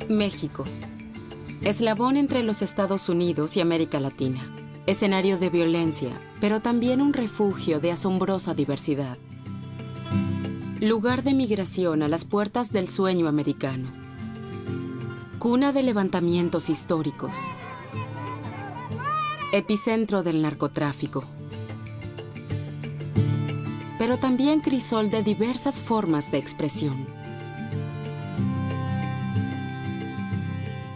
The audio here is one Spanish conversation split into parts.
México. Eslabón entre los Estados Unidos y América Latina. Escenario de violencia, pero también un refugio de asombrosa diversidad. Lugar de migración a las puertas del sueño americano. Cuna de levantamientos históricos. Epicentro del narcotráfico. Pero también crisol de diversas formas de expresión.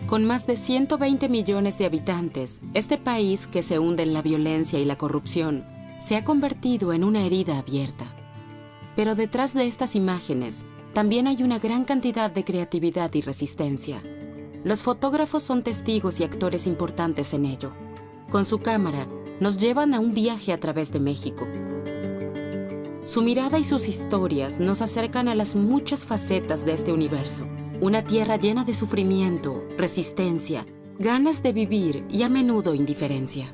Con más de 120 millones de habitantes, este país que se hunde en la violencia y la corrupción se ha convertido en una herida abierta. Pero detrás de estas imágenes también hay una gran cantidad de creatividad y resistencia. Los fotógrafos son testigos y actores importantes en ello. Con su cámara, nos llevan a un viaje a través de México. Su mirada y sus historias nos acercan a las muchas facetas de este universo. Una tierra llena de sufrimiento, resistencia, ganas de vivir y a menudo indiferencia.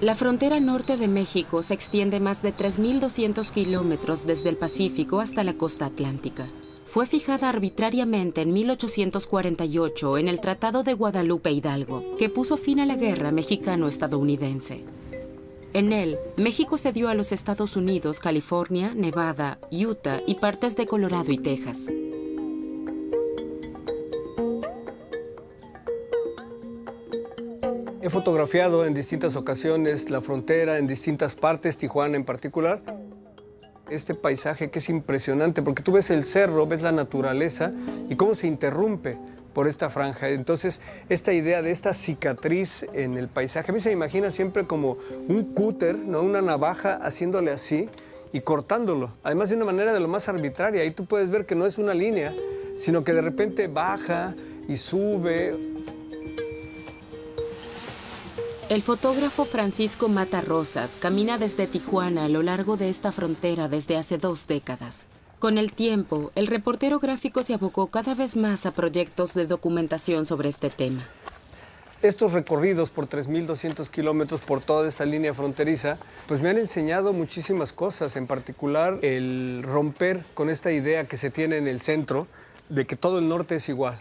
La frontera norte de México se extiende más de 3.200 kilómetros desde el Pacífico hasta la costa atlántica. Fue fijada arbitrariamente en 1848 en el Tratado de Guadalupe Hidalgo, que puso fin a la guerra mexicano-estadounidense. En él, México cedió a los Estados Unidos California, Nevada, Utah y partes de Colorado y Texas. He fotografiado en distintas ocasiones la frontera, en distintas partes, Tijuana en particular. Este paisaje que es impresionante, porque tú ves el cerro, ves la naturaleza y cómo se interrumpe por esta franja. Entonces, esta idea de esta cicatriz en el paisaje, a mí se me imagina siempre como un cúter, ¿no? Una navaja haciéndole así y cortándolo. Además, de una manera de lo más arbitraria. Ahí tú puedes ver que no es una línea, sino que de repente baja y sube. El fotógrafo Francisco Mata Rosas camina desde Tijuana a lo largo de esta frontera desde hace 2 décadas. Con el tiempo, el reportero gráfico se abocó cada vez más a proyectos de documentación sobre este tema. Estos recorridos por 3.200 kilómetros por toda esta línea fronteriza, pues me han enseñado muchísimas cosas, en particular el romper con esta idea que se tiene en el centro de que todo el norte es igual.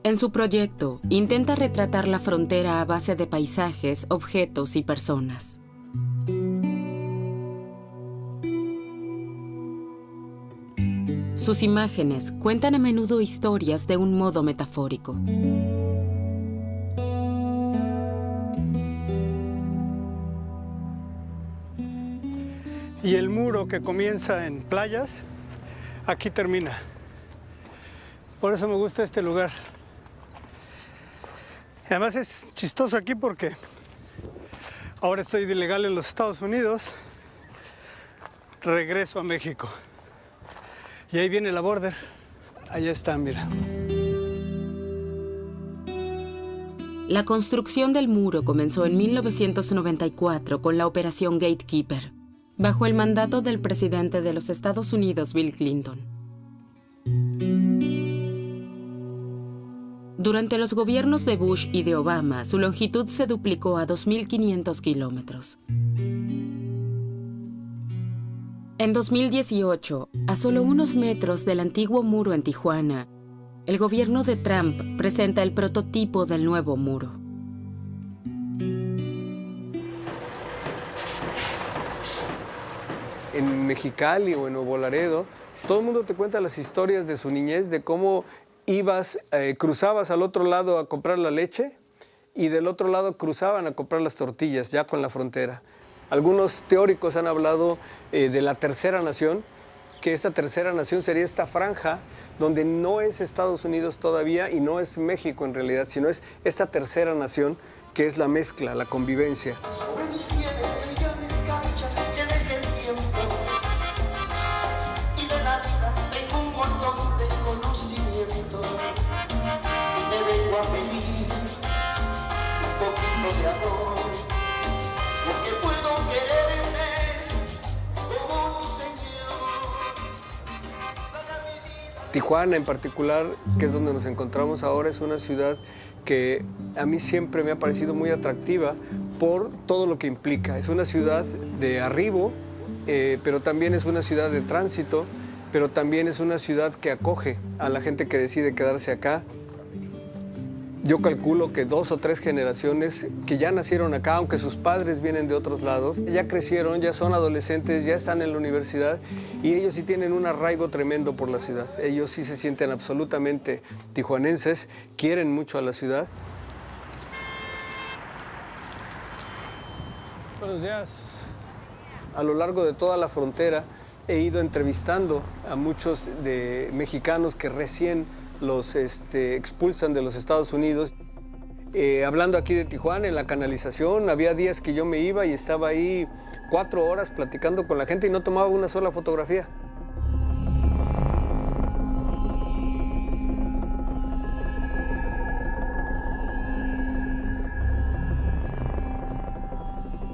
En su proyecto, intenta retratar la frontera a base de paisajes, objetos y personas. Sus imágenes cuentan a menudo historias de un modo metafórico. Y el muro que comienza en playas, aquí termina. Por eso me gusta este lugar. Además es chistoso aquí porque ahora estoy de ilegal en los Estados Unidos, regreso a México. Y ahí viene la border. Allá está, mira. La construcción del muro comenzó en 1994 con la Operación Gatekeeper, bajo el mandato del presidente de los Estados Unidos, Bill Clinton. Durante los gobiernos de Bush y de Obama, su longitud se duplicó a 2.500 kilómetros. En 2018, a solo unos metros del antiguo muro en Tijuana, el gobierno de Trump presenta el prototipo del nuevo muro. En Mexicali o en Nuevo Laredo, todo el mundo te cuenta las historias de su niñez, de cómo ibas, cruzabas al otro lado a comprar la leche y del otro lado cruzaban a comprar las tortillas, ya con la frontera. Algunos teóricos han hablado de la tercera nación, que esta tercera nación sería esta franja donde no es Estados Unidos todavía y no es México en realidad, sino es esta tercera nación que es la mezcla, la convivencia. Sobre mis sienes brillantes canchas que deje el tiempo y de la vida tengo un montón de conocimiento y te vengo a pedir un poquito de amor porque puedo quererme como mi Señor. Tijuana en particular, que es donde nos encontramos ahora, es una ciudad que a mí siempre me ha parecido muy atractiva por todo lo que implica. Es una ciudad de arribo, pero también es una ciudad de tránsito, pero también es una ciudad que acoge a la gente que decide quedarse acá. Yo calculo que 2 o 3 generaciones que ya nacieron acá, aunque sus padres vienen de otros lados, ya crecieron, ya son adolescentes, ya están en la universidad y ellos sí tienen un arraigo tremendo por la ciudad. Ellos sí se sienten absolutamente tijuanenses, quieren mucho a la ciudad. Buenos días. A lo largo de toda la frontera he ido entrevistando a muchos de mexicanos que recién los expulsan de los Estados Unidos. Hablando aquí de Tijuana, en la canalización, había días que yo me iba y estaba ahí 4 horas platicando con la gente y no tomaba una sola fotografía.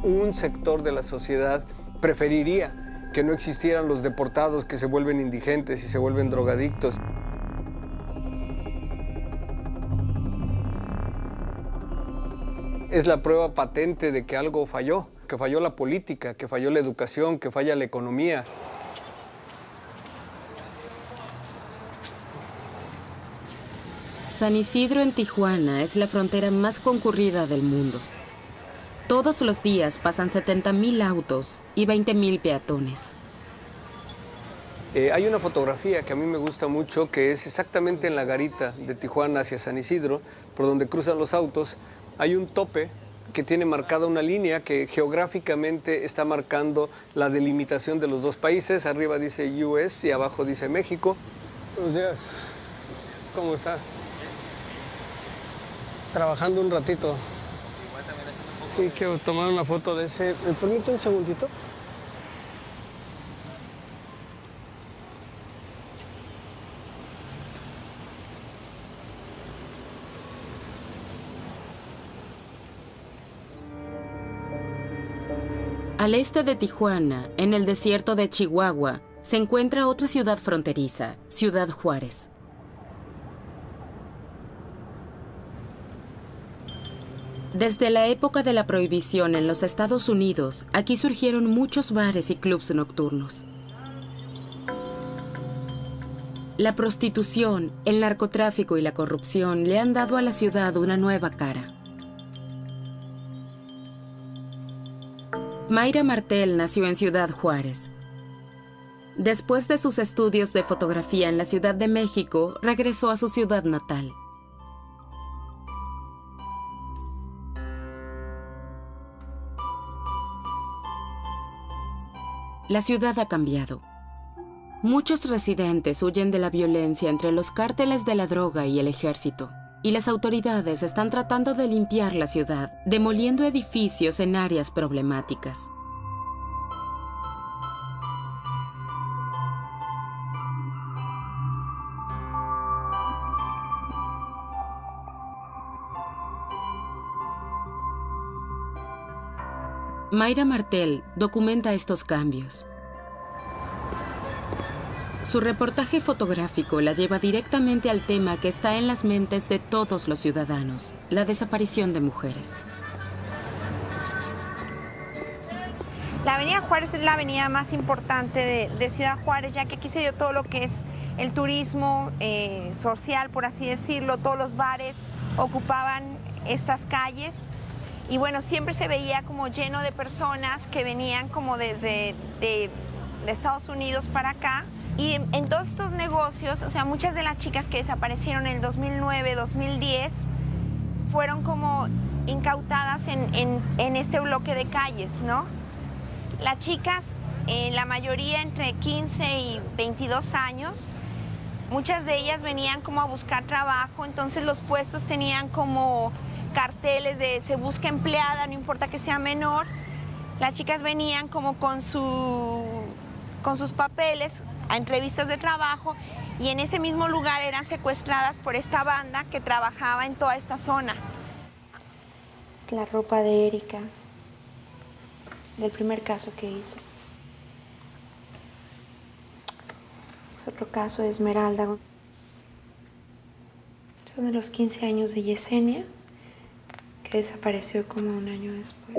Un sector de la sociedad preferiría que no existieran los deportados que se vuelven indigentes y se vuelven drogadictos. Es la prueba patente de que algo falló, que falló la política, que falló la educación, que falla la economía. San Isidro en Tijuana es la frontera más concurrida del mundo. Todos los días pasan 70,000 autos y 20,000 peatones. Hay una fotografía que a mí me gusta mucho, que es exactamente en la garita de Tijuana hacia San Isidro, por donde cruzan los autos. Hay un tope que tiene marcada una línea que geográficamente está marcando la delimitación de los dos países. Arriba dice US y abajo dice México. Buenos días. ¿Cómo está? Trabajando un ratito. Sí, quiero tomar una foto de ese. ¿Me permite un segundito? Al este de Tijuana, en el desierto de Chihuahua, se encuentra otra ciudad fronteriza, Ciudad Juárez. Desde la época de la prohibición en los Estados Unidos, aquí surgieron muchos bares y clubs nocturnos. La prostitución, el narcotráfico y la corrupción le han dado a la ciudad una nueva cara. Mayra Martel nació en Ciudad Juárez. Después de sus estudios de fotografía en la Ciudad de México, regresó a su ciudad natal. La ciudad ha cambiado. Muchos residentes huyen de la violencia entre los cárteles de la droga y el ejército, y las autoridades están tratando de limpiar la ciudad, demoliendo edificios en áreas problemáticas. Mayra Martel documenta estos cambios. Su reportaje fotográfico la lleva directamente al tema que está en las mentes de todos los ciudadanos, la desaparición de mujeres. La avenida Juárez es la avenida más importante de Ciudad Juárez, ya que aquí se dio todo lo que es el turismo social, por así decirlo. Todos los bares ocupaban estas calles. Y bueno, siempre se veía como lleno de personas que venían como desde de Estados Unidos para acá. Y en todos estos negocios, o sea, muchas de las chicas que desaparecieron en el 2009, 2010, fueron como incautadas en este bloque de calles, ¿no? Las chicas, la mayoría entre 15 y 22 años, muchas de ellas venían como a buscar trabajo, entonces los puestos tenían como carteles de se busca empleada, no importa que sea menor. Las chicas venían como con sus papeles a entrevistas de trabajo y en ese mismo lugar eran secuestradas por esta banda que trabajaba en toda esta zona. Es la ropa de Erika, del primer caso que hice. Es otro caso de Esmeralda. Son de los 15 años de Yesenia, que desapareció como un año después.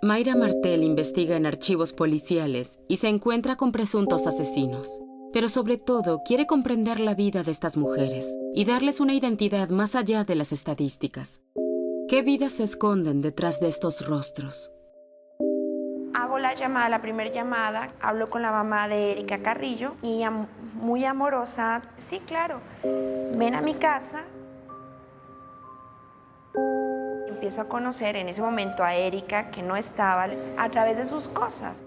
Mayra Martel investiga en archivos policiales y se encuentra con presuntos asesinos. Pero sobre todo quiere comprender la vida de estas mujeres y darles una identidad más allá de las estadísticas. ¿Qué vidas se esconden detrás de estos rostros? Hago la primera llamada, hablo con la mamá de Erika Carrillo y muy amorosa, sí, claro, ven a mi casa. Empiezo a conocer en ese momento a Erika, que no estaba, a través de sus cosas.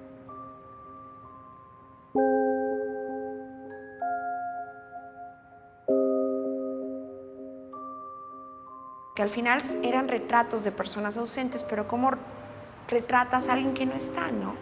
Que al final eran retratos de personas ausentes, pero ¿cómo retratas a alguien que no está, no?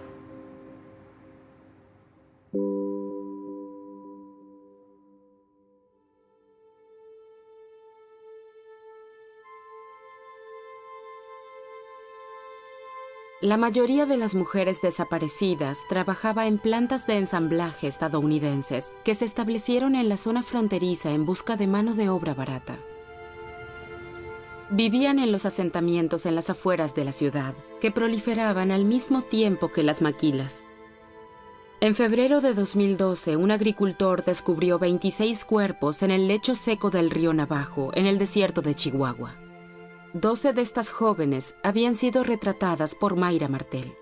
La mayoría de las mujeres desaparecidas trabajaba en plantas de ensamblaje estadounidenses que se establecieron en la zona fronteriza en busca de mano de obra barata. Vivían en los asentamientos en las afueras de la ciudad, que proliferaban al mismo tiempo que las maquilas. En febrero de 2012, un agricultor descubrió 26 cuerpos en el lecho seco del río Navajo, en el desierto de Chihuahua. 12 de estas jóvenes habían sido retratadas por Mayra Martel.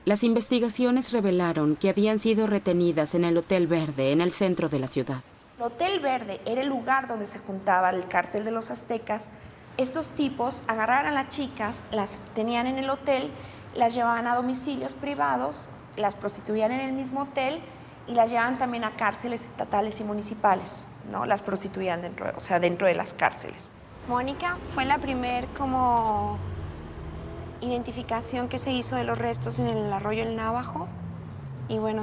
Las investigaciones revelaron que habían sido retenidas en el Hotel Verde, en el centro de la ciudad. El Hotel Verde era el lugar donde se juntaba el cártel de los aztecas. Estos tipos agarraban a las chicas, las tenían en el hotel, las llevaban a domicilios privados, las prostituían en el mismo hotel y las llevaban también a cárceles estatales y municipales, ¿no? Las prostituían dentro de las cárceles. Mónica fue la primer como identificación que se hizo de los restos en el arroyo El Navajo y bueno,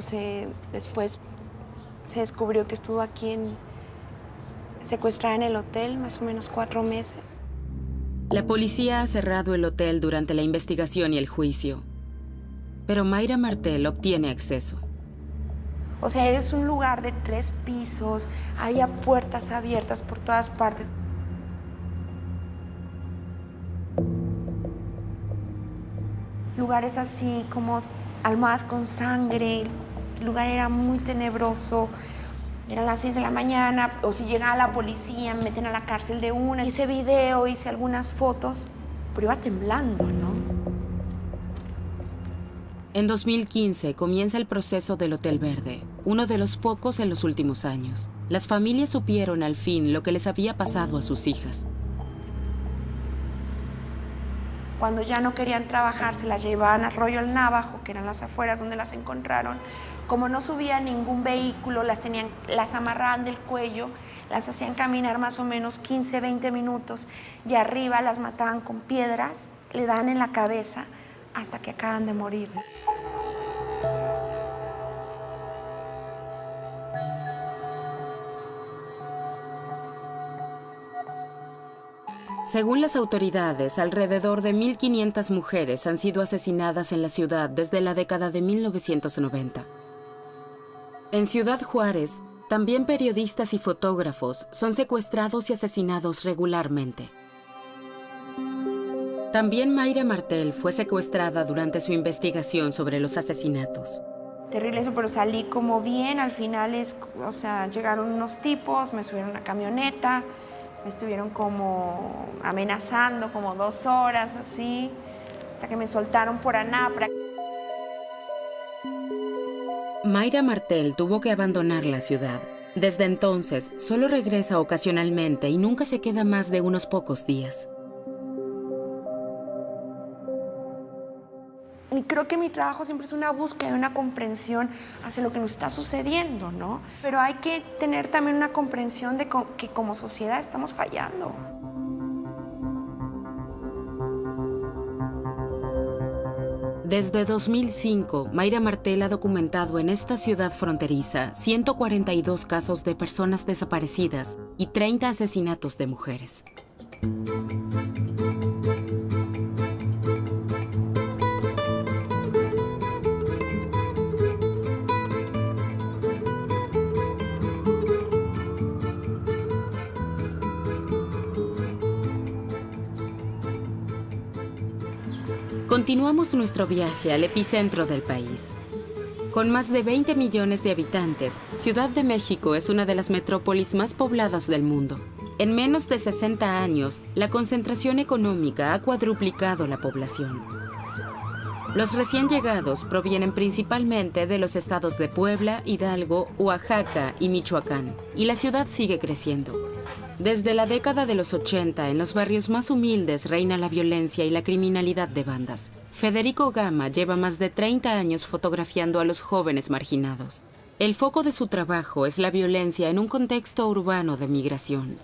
después se descubrió que estuvo aquí secuestrada en el hotel más o menos 4 meses. La policía ha cerrado el hotel durante la investigación y el juicio, pero Mayra Martel obtiene acceso. O sea, es un lugar de 3 pisos, hay puertas abiertas por todas partes. Lugares así como almohadas con sangre, el lugar era muy tenebroso. Eran las 6 de la mañana, o si llegaba la policía, me meten a la cárcel de una. Hice video, hice algunas fotos, pero iba temblando, ¿no? En 2015 comienza el proceso del Hotel Verde, uno de los pocos en los últimos años. Las familias supieron al fin lo que les había pasado a sus hijas. Cuando ya no querían trabajar, se las llevaban a Arroyo El Navajo, que eran las afueras donde las encontraron. Como no subía ningún vehículo, las amarraban del cuello, las hacían caminar más o menos 15, 20 minutos y arriba las mataban con piedras, le daban en la cabeza hasta que acaban de morir. Según las autoridades, alrededor de 1.500 mujeres han sido asesinadas en la ciudad desde la década de 1990. En Ciudad Juárez, también periodistas y fotógrafos son secuestrados y asesinados regularmente. También Mayra Martel fue secuestrada durante su investigación sobre los asesinatos. Terrible eso, pero salí como bien. Al final llegaron unos tipos, me subieron a una camioneta, me estuvieron como amenazando como 2 horas así, hasta que me soltaron por Anapra. Mayra Martel tuvo que abandonar la ciudad. Desde entonces, solo regresa ocasionalmente y nunca se queda más de unos pocos días. Y creo que mi trabajo siempre es una búsqueda, una comprensión hacia lo que nos está sucediendo, ¿no? Pero hay que tener también una comprensión de que como sociedad estamos fallando. Desde 2005, Mayra Martel ha documentado en esta ciudad fronteriza 142 casos de personas desaparecidas y 30 asesinatos de mujeres. Continuamos nuestro viaje al epicentro del país. Con más de 20 millones de habitantes, Ciudad de México es una de las metrópolis más pobladas del mundo. En menos de 60 años, la concentración económica ha cuadruplicado la población. Los recién llegados provienen principalmente de los estados de Puebla, Hidalgo, Oaxaca y Michoacán, y la ciudad sigue creciendo. Desde la década de los 80, en los barrios más humildes reina la violencia y la criminalidad de bandas. Federico Gama lleva más de 30 años fotografiando a los jóvenes marginados. El foco de su trabajo es la violencia en un contexto urbano de migración.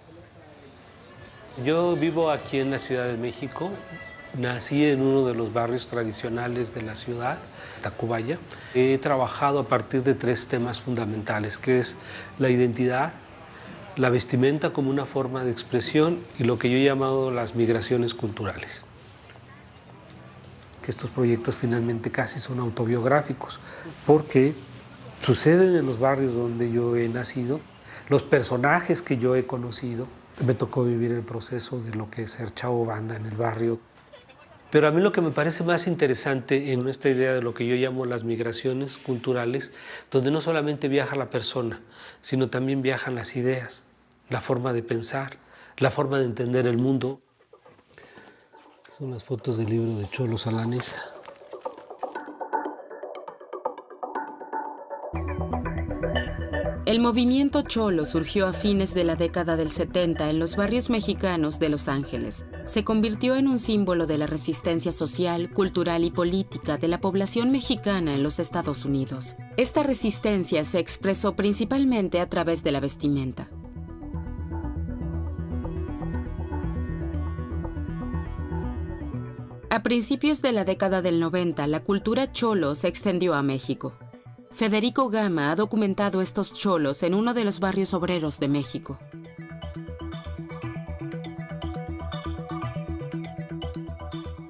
Yo vivo aquí en la Ciudad de México. Nací en uno de los barrios tradicionales de la ciudad, Tacubaya. He trabajado a partir de 3 temas fundamentales, que es la identidad, la vestimenta como una forma de expresión y lo que yo he llamado las migraciones culturales. Que estos proyectos finalmente casi son autobiográficos, porque suceden en los barrios donde yo he nacido, los personajes que yo he conocido. Me tocó vivir el proceso de lo que es ser chavo banda en el barrio. Pero a mí lo que me parece más interesante en esta idea de lo que yo llamo las migraciones culturales, donde no solamente viaja la persona, sino también viajan las ideas, la forma de pensar, la forma de entender el mundo. Son las fotos del libro de Cholo Salanesa. El movimiento cholo surgió a fines de la década del 70 en los barrios mexicanos de Los Ángeles. Se convirtió en un símbolo de la resistencia social, cultural y política de la población mexicana en los Estados Unidos. Esta resistencia se expresó principalmente a través de la vestimenta. A principios de la década del 90, la cultura cholo se extendió a México. Federico Gama ha documentado estos cholos en uno de los barrios obreros de México.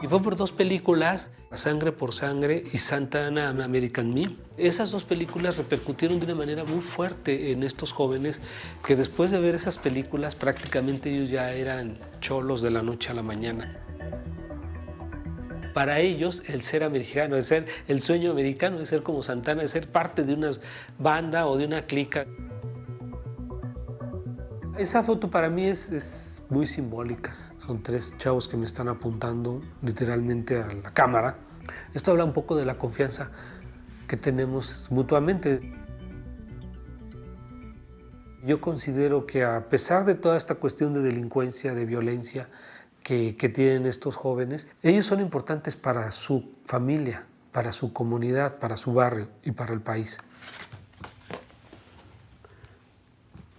Y fue por 2 películas, Sangre por Sangre y Santa Ana American Me. Esas 2 películas repercutieron de una manera muy fuerte en estos jóvenes que después de ver esas películas prácticamente ellos ya eran cholos de la noche a la mañana. Para ellos, el ser americano, el sueño americano de ser como Santana, de ser parte de una banda o de una clica. Esa foto para mí es muy simbólica. Son 3 chavos que me están apuntando literalmente a la cámara. Esto habla un poco de la confianza que tenemos mutuamente. Yo considero que a pesar de toda esta cuestión de delincuencia, de violencia, que tienen estos jóvenes, ellos son importantes para su familia, para su comunidad, para su barrio y para el país.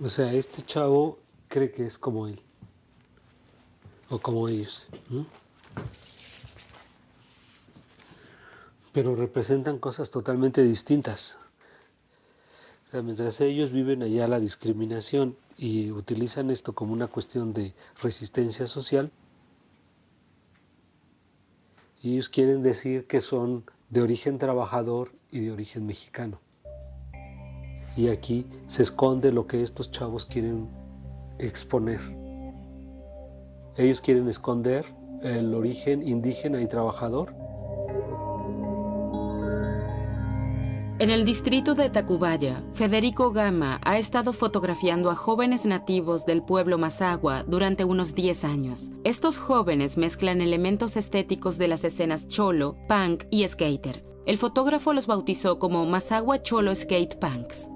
O sea, este chavo cree que es como él, o como ellos, ¿no? Pero representan cosas totalmente distintas. O sea, mientras ellos viven allá la discriminación y utilizan esto como una cuestión de resistencia social, ellos quieren decir que son de origen trabajador y de origen mexicano. Y aquí se esconde lo que estos chavos quieren exponer. Ellos quieren esconder el origen indígena y trabajador. En el distrito de Tacubaya, Federico Gama ha estado fotografiando a jóvenes nativos del pueblo Mazahua durante unos 10 años. Estos jóvenes mezclan elementos estéticos de las escenas cholo, punk y skater. El fotógrafo los bautizó como Mazahua Cholo Skate Punks.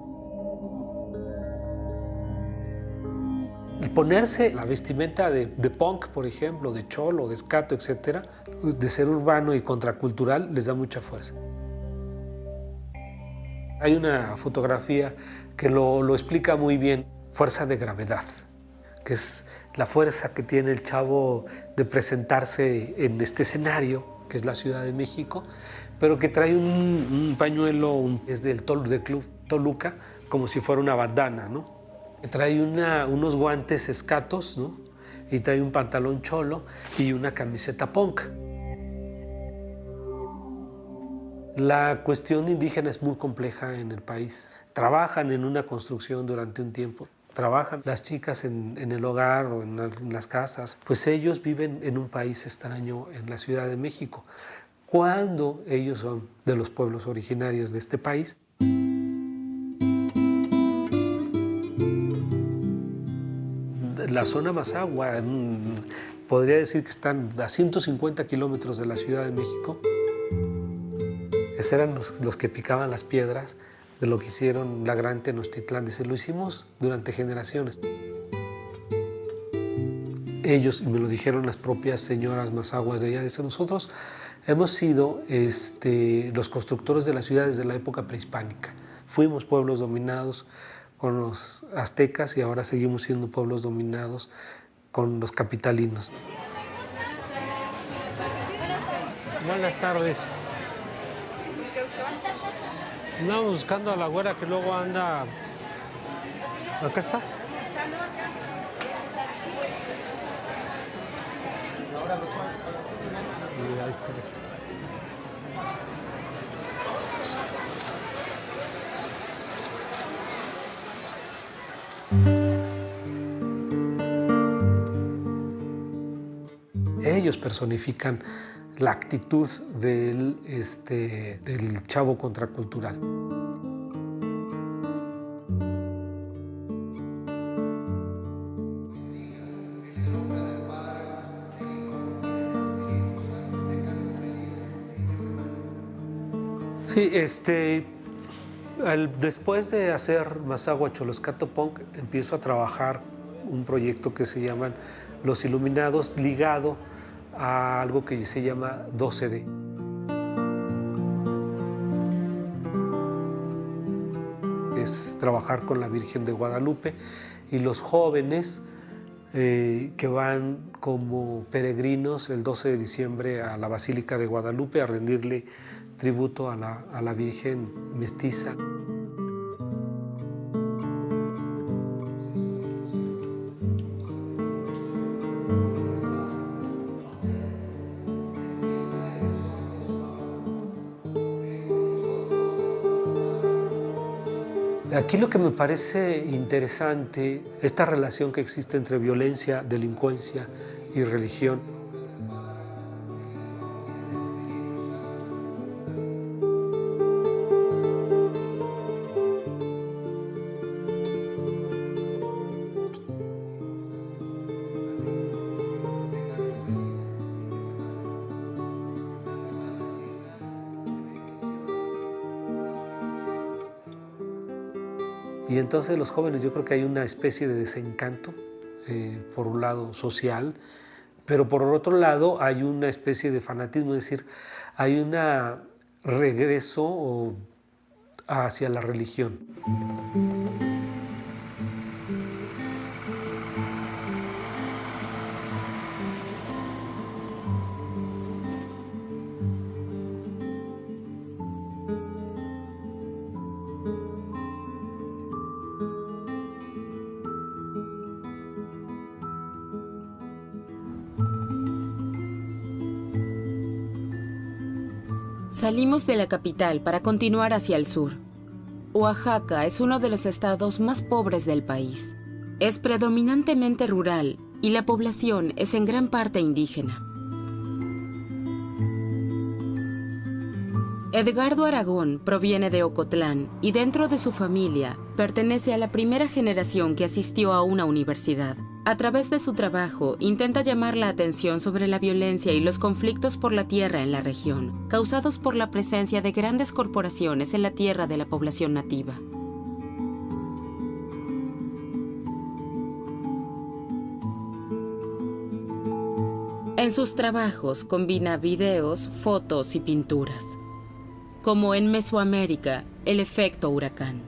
El ponerse la vestimenta de punk, por ejemplo, de cholo, de skato, etc., de ser urbano y contracultural, les da mucha fuerza. Hay una fotografía que lo explica muy bien, fuerza de gravedad, que es la fuerza que tiene el chavo de presentarse en este escenario, que es la Ciudad de México, pero que trae un pañuelo, es del Club Toluca, como si fuera una bandana, ¿no? Que trae unos guantes escatos, ¿no? Y trae un pantalón cholo y una camiseta punk. La cuestión indígena es muy compleja en el país. Trabajan en una construcción durante un tiempo. Trabajan las chicas en el hogar o en las casas. Pues ellos viven en un país extraño en la Ciudad de México. cuando ellos son de los pueblos originarios de este país. La zona Mazahua, podría decir que están a 150 kilómetros de la Ciudad de México. Esos eran los que picaban las piedras de lo que hicieron la gran Tenochtitlán. Dice, lo hicimos durante generaciones. Ellos, y me lo dijeron las propias señoras mazahuas de allá, dicen, nosotros hemos sido los constructores de la ciudad desde la época prehispánica. Fuimos pueblos dominados con los aztecas y ahora seguimos siendo pueblos dominados con los capitalinos. Buenas tardes. Andamos buscando a la güera que luego anda... Acá está. Y ahí está. Ellos personifican la actitud del chavo contracultural. Sí, después de hacer Mazahua Choloscato Punk, empiezo a trabajar un proyecto que se llaman Los Iluminados, ligado a algo que se llama 12D. Es trabajar con la Virgen de Guadalupe y los jóvenes que van como peregrinos el 12 de diciembre a la Basílica de Guadalupe a rendirle tributo a la Virgen mestiza. Aquí lo que me parece interesante, esta relación que existe entre violencia, delincuencia y religión. Y entonces los jóvenes, yo creo que hay una especie de desencanto, por un lado social, pero por otro lado hay una especie de fanatismo, es decir, hay un regreso hacia la religión. Salimos de la capital para continuar hacia el sur. Oaxaca es uno de los estados más pobres del país. Es predominantemente rural y la población es en gran parte indígena. Edgardo Aragón proviene de Ocotlán y dentro de su familia pertenece a la primera generación que asistió a una universidad. A través de su trabajo intenta llamar la atención sobre la violencia y los conflictos por la tierra en la región, causados por la presencia de grandes corporaciones en la tierra de la población nativa. En sus trabajos combina videos, fotos y pinturas. Como en Mesoamérica, el efecto huracán.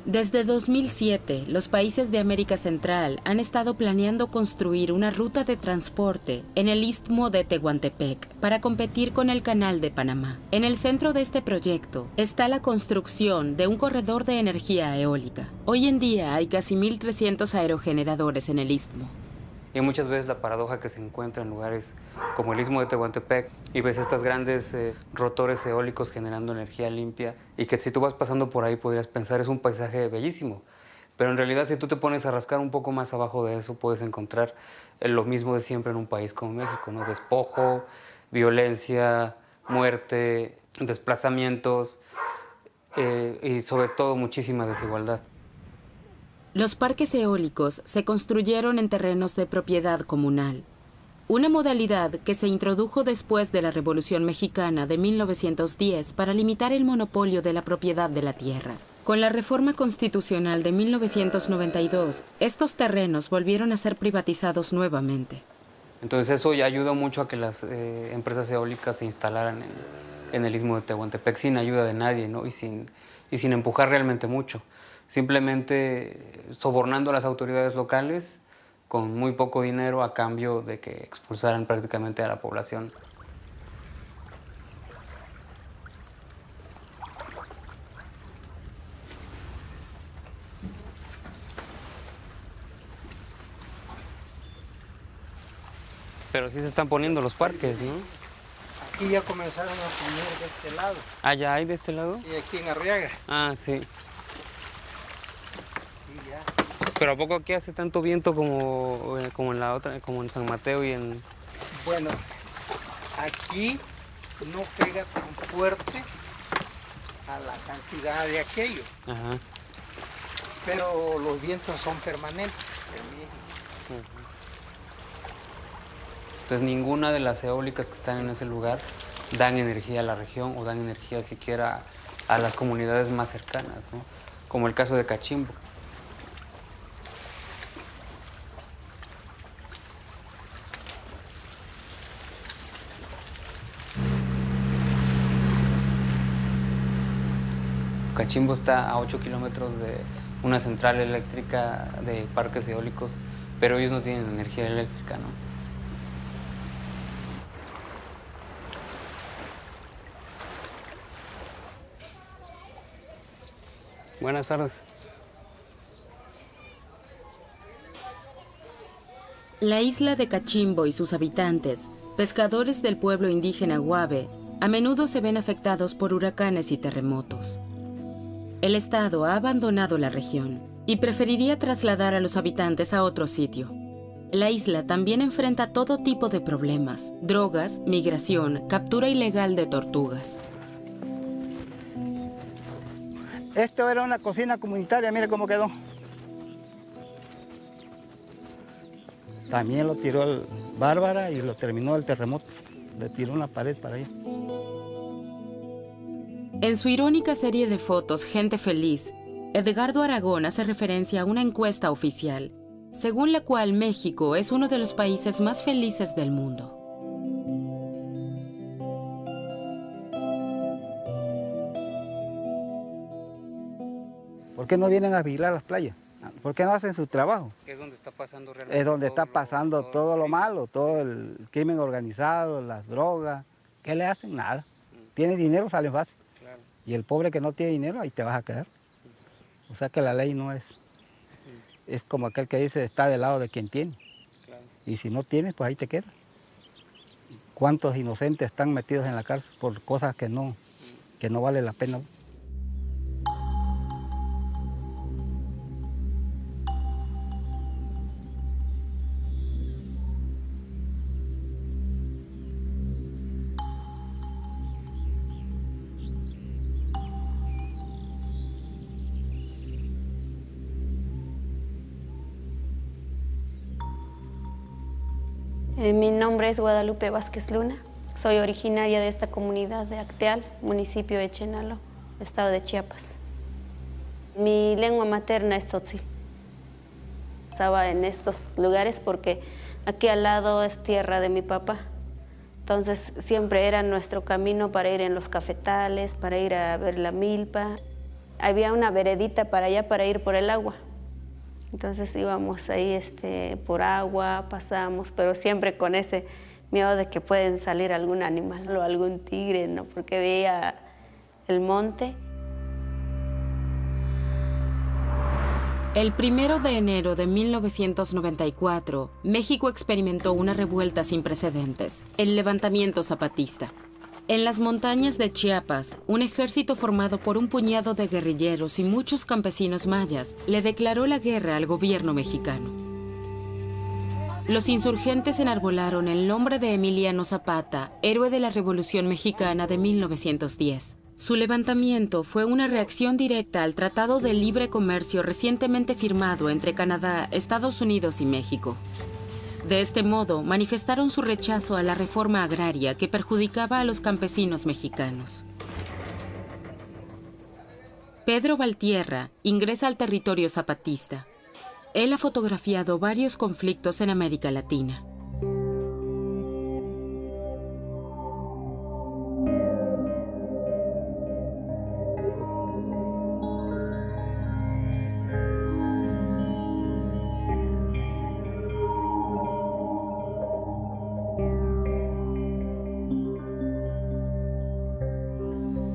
Desde 2007, los países de América Central han estado planeando construir una ruta de transporte en el Istmo de Tehuantepec para competir con el Canal de Panamá. En el centro de este proyecto está la construcción de un corredor de energía eólica. Hoy en día hay casi 1.300 aerogeneradores en el Istmo. Y muchas veces la paradoja que se encuentra en lugares como el Istmo de Tehuantepec y ves estas grandes rotores eólicos generando energía limpia y que si tú vas pasando por ahí podrías pensar es un paisaje bellísimo. Pero en realidad si tú te pones a rascar un poco más abajo de eso puedes encontrar lo mismo de siempre en un país como México, ¿no? Despojo, violencia, muerte, desplazamientos y sobre todo muchísima desigualdad. Los parques eólicos se construyeron en terrenos de propiedad comunal, una modalidad que se introdujo después de la Revolución Mexicana de 1910 para limitar el monopolio de la propiedad de la tierra. Con la reforma constitucional de 1992, estos terrenos volvieron a ser privatizados nuevamente. Entonces eso ya ayudó mucho a que las empresas eólicas se instalaran en el istmo de Tehuantepec sin ayuda de nadie, ¿no? y sin empujar realmente mucho. Simplemente sobornando a las autoridades locales con muy poco dinero a cambio de que expulsaran prácticamente a la población. Pero sí se están poniendo los parques, ¿no? Aquí ya comenzaron a poner de este lado. Ah, ¿ya hay de este lado? Y aquí en Arriaga. Ah, sí. Y ya. Pero ¿a poco aquí hace tanto viento como en la otra, como en San Mateo y en...? Bueno, aquí no pega tan fuerte a la cantidad de aquello, Ajá. pero los vientos son permanentes. Entonces ninguna de las eólicas que están en ese lugar dan energía a la región o dan energía siquiera a las comunidades más cercanas, ¿no? Como el caso de Cachimbo. Cachimbo está a 8 kilómetros de una central eléctrica de parques eólicos, pero ellos no tienen energía eléctrica, ¿no? Buenas tardes. La isla de Cachimbo y sus habitantes, pescadores del pueblo indígena Guave, a menudo se ven afectados por huracanes y terremotos. El Estado ha abandonado la región y preferiría trasladar a los habitantes a otro sitio. La isla también enfrenta todo tipo de problemas: drogas, migración, captura ilegal de tortugas. Esto era una cocina comunitaria, mire cómo quedó. También lo tiró el Bárbara y lo terminó el terremoto. Le tiró una pared para allá. En su irónica serie de fotos Gente Feliz, Edgardo Aragón hace referencia a una encuesta oficial, según la cual México es uno de los países más felices del mundo. ¿Por qué no vienen a vigilar las playas? ¿Por qué no hacen su trabajo? Es donde está pasando realmente. Es donde está pasando todo lo malo, todo el crimen organizado, las drogas. ¿Qué le hacen? Nada. Tiene dinero, sale fácil. Claro. Y el pobre que no tiene dinero, ahí te vas a quedar. O sea que la ley no es... Es como aquel que dice, está del lado de quien tiene. Claro. Y si no tienes, pues ahí te quedas. ¿Cuántos inocentes están metidos en la cárcel por cosas que no vale la pena? Mi nombre es Guadalupe Vázquez Luna, soy originaria de esta comunidad de Acteal, municipio de Chenalo, estado de Chiapas. Mi lengua materna es tzotzil. Estaba en estos lugares porque aquí al lado es tierra de mi papá. Entonces siempre era nuestro camino para ir en los cafetales, para ir a ver la milpa. Había una veredita para allá para ir por el agua. Entonces íbamos ahí por agua, pasamos, pero siempre con ese miedo de que pueden salir algún animal o algún tigre, ¿no? Porque veía el monte. El 1 de enero de 1994, México experimentó una revuelta sin precedentes, el levantamiento zapatista. En las montañas de Chiapas, un ejército formado por un puñado de guerrilleros y muchos campesinos mayas le declaró la guerra al gobierno mexicano. los insurgentes enarbolaron el nombre de Emiliano Zapata, héroe de la Revolución Mexicana de 1910. Su levantamiento fue una reacción directa al Tratado de Libre Comercio recientemente firmado entre Canadá, Estados Unidos y México. De este modo, manifestaron su rechazo a la reforma agraria que perjudicaba a los campesinos mexicanos. Pedro Valtierra ingresa al territorio zapatista. Él ha fotografiado varios conflictos en América Latina.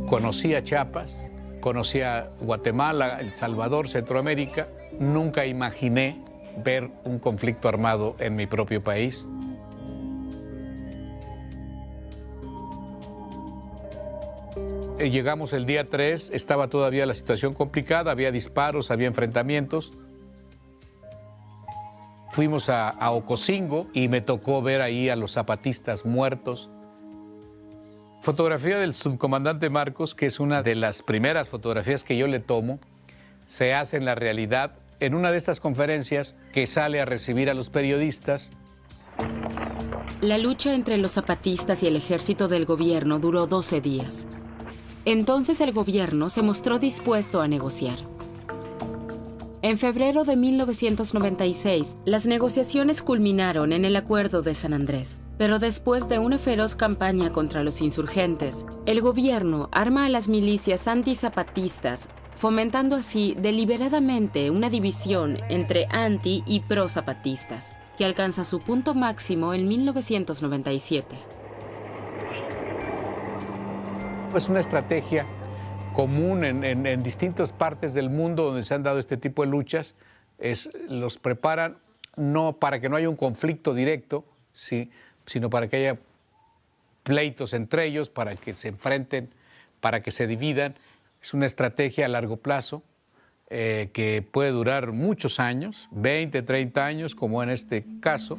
Conocí a Chiapas, conocí a Guatemala, El Salvador, Centroamérica. Nunca imaginé ver un conflicto armado en mi propio país. Llegamos el día 3, estaba todavía la situación complicada, había disparos, había enfrentamientos. Fuimos a Ocosingo y me tocó ver ahí a los zapatistas muertos. Fotografía del subcomandante Marcos, que es una de las primeras fotografías que yo le tomo, se hace en la realidad en una de estas conferencias que sale a recibir a los periodistas. La lucha entre los zapatistas y el ejército del gobierno duró 12 días. Entonces el gobierno se mostró dispuesto a negociar. En febrero de 1996, las negociaciones culminaron en el Acuerdo de San Andrés. Pero después de una feroz campaña contra los insurgentes, el gobierno arma a las milicias antizapatistas, fomentando así deliberadamente una división entre anti- y pro-zapatistas, que alcanza su punto máximo en 1997. Es una estrategia común en distintas partes del mundo donde se han dado este tipo de luchas. Los preparan no para que no haya un conflicto directo, sino para que haya pleitos entre ellos, para que se enfrenten, para que se dividan. Es una estrategia a largo plazo que puede durar muchos años, 20, 30 años, como en este caso.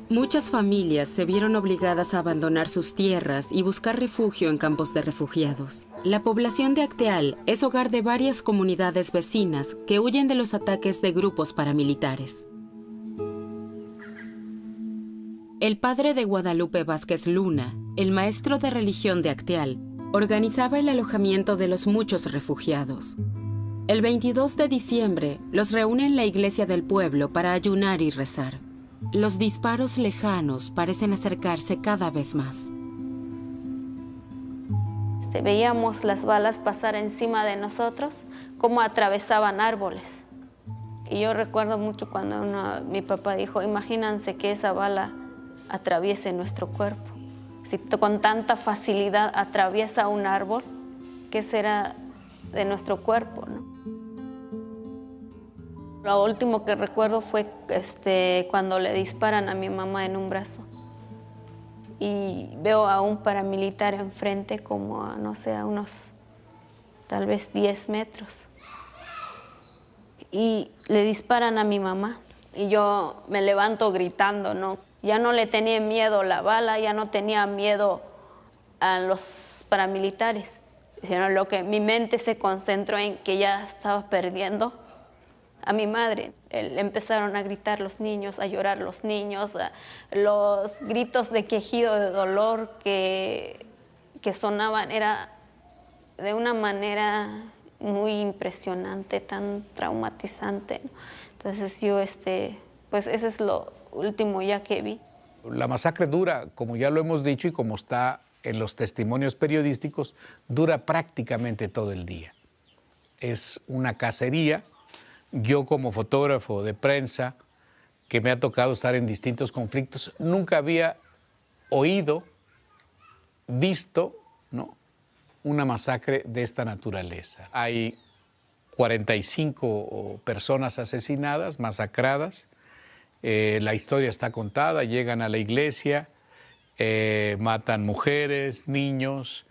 Muchas familias se vieron obligadas a abandonar sus tierras y buscar refugio en campos de refugiados. La población de Acteal es hogar de varias comunidades vecinas que huyen de los ataques de grupos paramilitares. El padre de Guadalupe Vázquez Luna, el maestro de religión de Acteal, organizaba el alojamiento de los muchos refugiados. El 22 de diciembre los reúne en la iglesia del pueblo para ayunar y rezar. Los disparos lejanos parecen acercarse cada vez más. Veíamos las balas pasar encima de nosotros, como atravesaban árboles. Y yo recuerdo mucho cuando mi papá dijo, imagínense que esa bala atraviese nuestro cuerpo. Si con tanta facilidad atraviesa un árbol, ¿qué será de nuestro cuerpo, no? Lo último que recuerdo fue cuando le disparan a mi mamá en un brazo. Y veo a un paramilitar enfrente como a, no sé, a unos tal vez 10 metros. Y le disparan a mi mamá. Y yo me levanto gritando, ¿no? Ya no le tenía miedo la bala, ya no tenía miedo a los paramilitares. Sino mi mente se concentró en que ya estaba perdiendo a mi madre. Empezaron a gritar los niños, a llorar los niños, los gritos de quejido de dolor que sonaban era de una manera muy impresionante, tan traumatizante, ¿no? Entonces yo, pues ese es lo último ya que vi. La masacre dura, como ya lo hemos dicho y como está en los testimonios periodísticos, dura prácticamente todo el día. Es una cacería. Yo como fotógrafo de prensa, que me ha tocado estar en distintos conflictos, nunca había oído, visto, ¿no?, una masacre de esta naturaleza. Hay 45 personas asesinadas, masacradas. La historia está contada, llegan a la iglesia, matan mujeres, niños,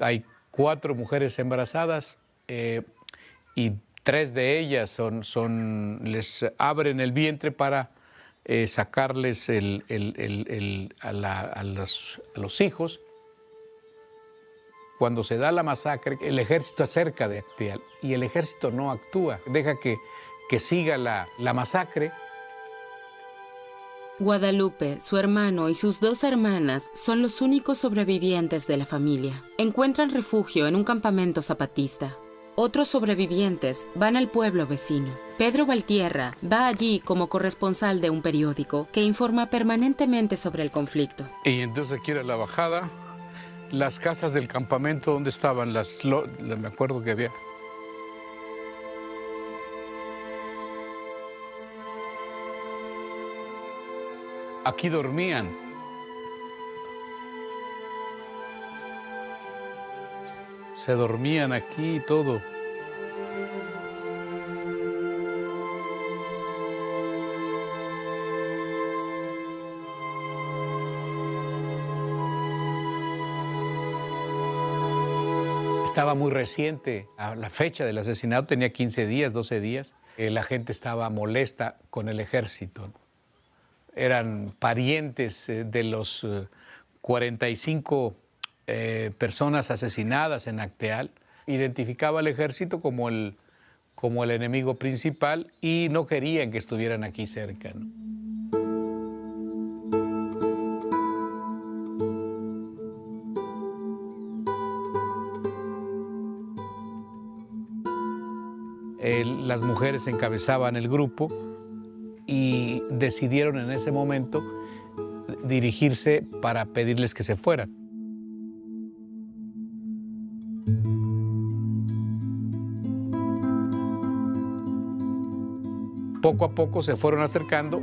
hay 4 mujeres embarazadas y 3 de ellas les abren el vientre para sacarles a los hijos. Cuando se da la masacre, el ejército acerca de Acteal y el ejército no actúa, deja que siga la masacre. Guadalupe, su hermano y sus 2 hermanas son los únicos sobrevivientes de la familia. Encuentran refugio en un campamento zapatista. Otros sobrevivientes van al pueblo vecino. Pedro Valtierra va allí como corresponsal de un periódico que informa permanentemente sobre el conflicto. Y entonces aquí era la bajada, las casas del campamento donde estaban me acuerdo que había. Aquí dormían. Se dormían aquí y todo. Estaba muy reciente. A la fecha del asesinato tenía 15 días, 12 días. La gente estaba molesta con el ejército. Eran parientes de los 45 personas asesinadas en Acteal. Identificaba al ejército como el enemigo principal y no querían que estuvieran aquí cerca, ¿no? Las mujeres encabezaban el grupo y decidieron en ese momento dirigirse para pedirles que se fueran. Poco a poco se fueron acercando.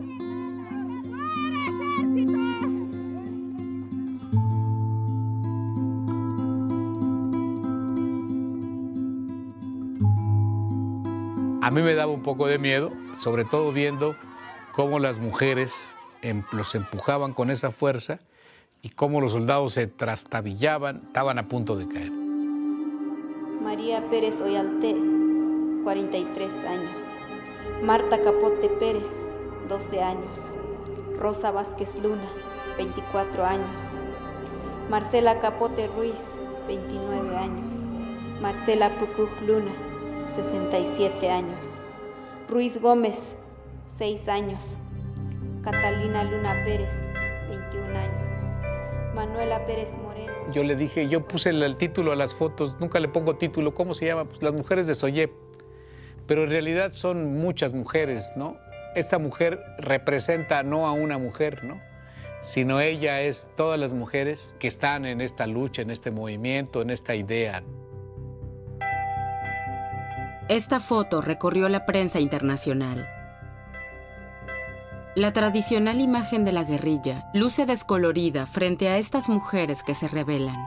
A mí me daba un poco de miedo, sobre todo viendo cómo las mujeres los empujaban con esa fuerza y cómo los soldados se trastabillaban, estaban a punto de caer. María Pérez Oyalte, 43 años. Marta Capote Pérez, 12 años. Rosa Vázquez Luna, 24 años. Marcela Capote Ruiz, 29 años. Marcela Pucuj Luna, 67 años. Ruiz Gómez, 6 años. Catalina Luna Pérez, 21 años. Manuela Pérez Moreno. Yo le dije, yo puse el título a las fotos, nunca le pongo título, ¿cómo se llama? Pues Las mujeres de Soyep. Pero en realidad son muchas mujeres, ¿no? Esta mujer representa no a una mujer, ¿no? Sino ella es todas las mujeres que están en esta lucha, en este movimiento, en esta idea. Esta foto recorrió la prensa internacional. La tradicional imagen de la guerrilla luce descolorida frente a estas mujeres que se rebelan.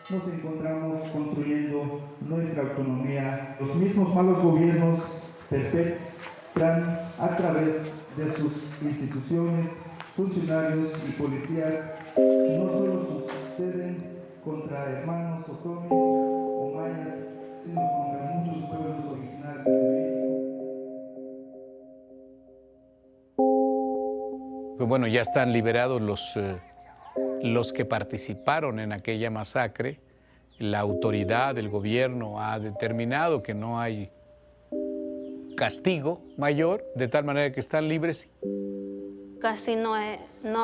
Nos encontramos construyendo nuestra autonomía. Los mismos malos gobiernos perpetran a través de sus instituciones, funcionarios y policías, no solo suceden contra hermanos otomis o mayas, sino contra muchos pueblos originarios de México. Pues bueno, ya están liberados los que participaron en aquella masacre. La autoridad del gobierno ha determinado que no hay castigo mayor, de tal manera que están libres. Casi no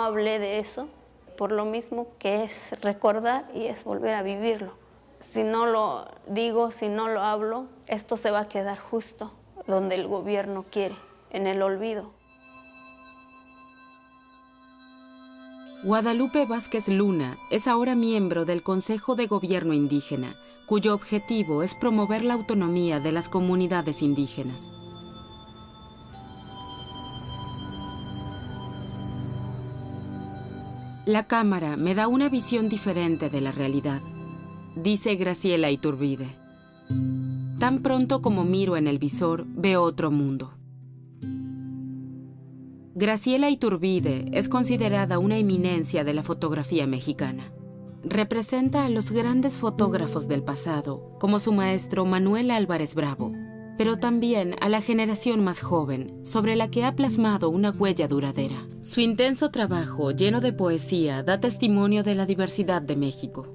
hablé de eso, por lo mismo que es recordar y es volver a vivirlo. Si no lo digo, si no lo hablo, esto se va a quedar justo donde el gobierno quiere, en el olvido. Guadalupe Vázquez Luna es ahora miembro del Consejo de Gobierno Indígena, cuyo objetivo es promover la autonomía de las comunidades indígenas. La cámara me da una visión diferente de la realidad, dice Graciela Iturbide. Tan pronto como miro en el visor, veo otro mundo. Graciela Iturbide es considerada una eminencia de la fotografía mexicana. Representa a los grandes fotógrafos del pasado, como su maestro Manuel Álvarez Bravo, pero también a la generación más joven, sobre la que ha plasmado una huella duradera. Su intenso trabajo, lleno de poesía, da testimonio de la diversidad de México.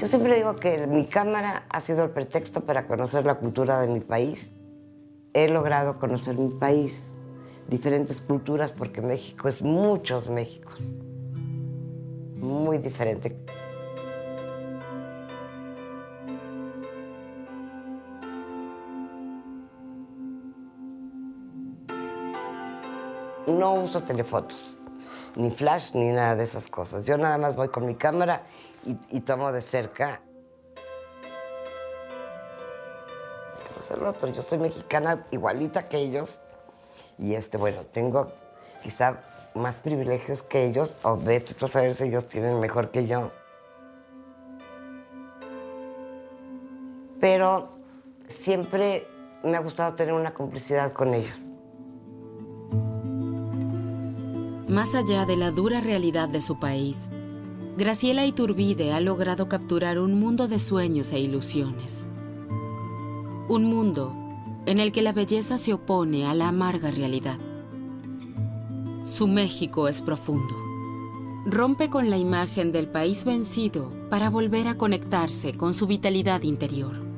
Yo siempre digo que mi cámara ha sido el pretexto para conocer la cultura de mi país. He logrado conocer mi país, diferentes culturas, porque México es muchos Méxicos, muy diferente. No uso telefotos, ni flash, ni nada de esas cosas. Yo nada más voy con mi cámara y tomo de cerca. Pues el otro, yo soy mexicana igualita que ellos y bueno, tengo quizá más privilegios que ellos, o vete tú a saber si ellos tienen mejor que yo. Pero siempre me ha gustado tener una complicidad con ellos. Más allá de la dura realidad de su país, Graciela Iturbide ha logrado capturar un mundo de sueños e ilusiones. Un mundo en el que la belleza se opone a la amarga realidad. Su México es profundo. Rompe con la imagen del país vencido para volver a conectarse con su vitalidad interior.